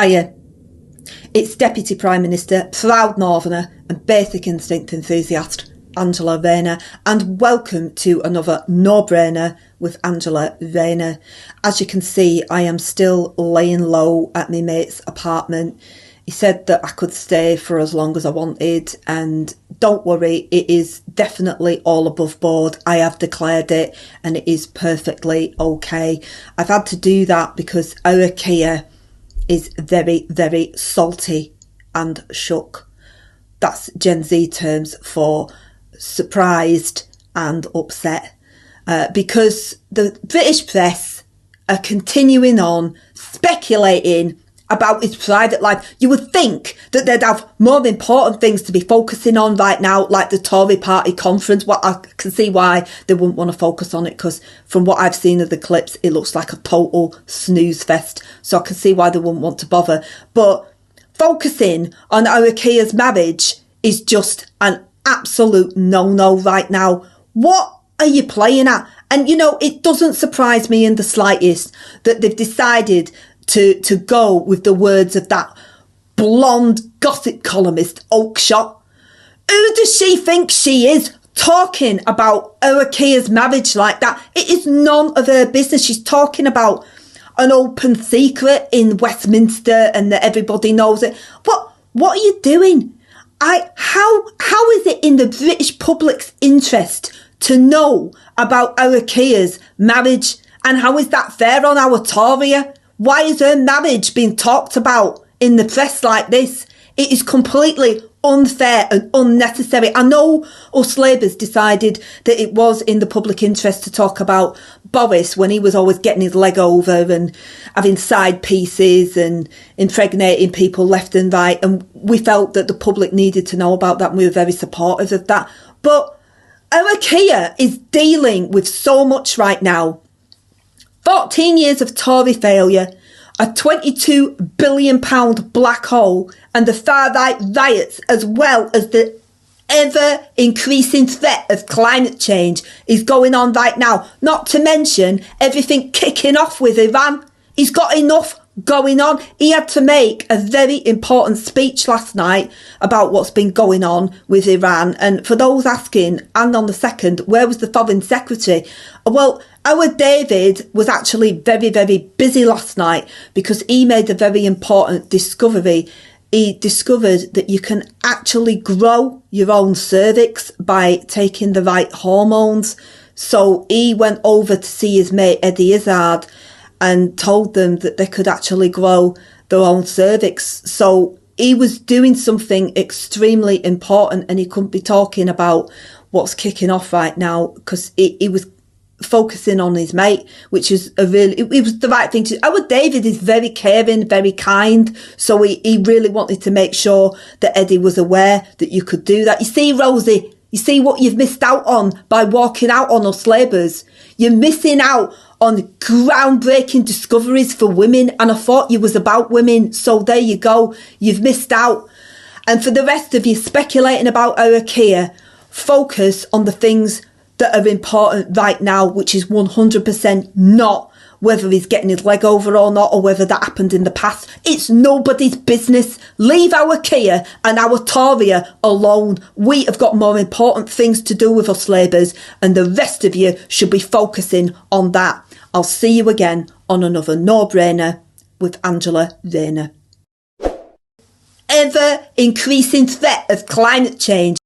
Hiya. It's Deputy Prime Minister, proud Northerner and basic instinct enthusiast, Angela Rayner, and welcome to another No-Brainer with Angela Rayner. As you can see, I am still laying low at my mate's apartment. He said that I could stay for as long as I wanted, and don't worry, it is definitely all above board. I have declared it and it is perfectly okay. I've had to do that because our Keir is very, very salty and shook. That's Gen Z terms for surprised and upset, because the British press are continuing on speculating about his private life. You would think that they'd have more important things to be focusing on right now, like the Tory party conference. Well, I can see why they wouldn't want to focus on it, because from what I've seen of the clips, it looks like a total snooze fest. So I can see why they wouldn't want to bother. But focusing on our Keir's marriage is just an absolute no-no right now. What are you playing at? And, you know, it doesn't surprise me in the slightest that they've decided to go with the words of that blonde gossip columnist Oakeshott. Who does she think she is, talking about our Keir's marriage like that? It is none of her business. She's talking about an open secret in Westminster and that everybody knows it. What are you doing? How is it in the British public's interest to know about our Keir's marriage? And how is that fair on our Toria? Why is her marriage being talked about in the press like this? It is completely unfair and unnecessary. I know us Labour's decided that it was in the public interest to talk about Boris when he was always getting his leg over and having side pieces and impregnating people left and right. And we felt that the public needed to know about that, and we were very supportive of that. But our Keir is dealing with so much right now. 14 years of Tory failure, a £22 billion black hole, and the far-right riots, as well as the ever-increasing threat of climate change is going on right now. Not to mention everything kicking off with Iran. He's got enough going on. He had to make a very important speech last night about what's been going on with Iran. And for those asking, and on the second, where was the Foreign Secretary? Well, our David was actually very, very busy last night because he made a very important discovery. He discovered that you can actually grow your own cervix by taking the right hormones. So he went over to see his mate Eddie Izzard and told them that they could actually grow their own cervix. So he was doing something extremely important, and he couldn't be talking about what's kicking off right now because he was focusing on his mate, which is it was the right thing to do. Our David is very caring, very kind, so he really wanted to make sure that Eddie was aware that you could do that. You see, Rosie, you see what you've missed out on by walking out on us Labours. You're missing out on groundbreaking discoveries for women, and I thought you was about women, so there you go, you've missed out. And for the rest of you speculating about our Keir, focus on the things that are important right now, which is 100% not whether he's getting his leg over or not, or whether that happened in the past. It's nobody's business. Leave our Keir and our Toria alone. We have got more important things to do with us Labours, and the rest of you should be focusing on that. I'll see you again on another No-Brainer with Angela Rayner. Ever increasing threat of climate change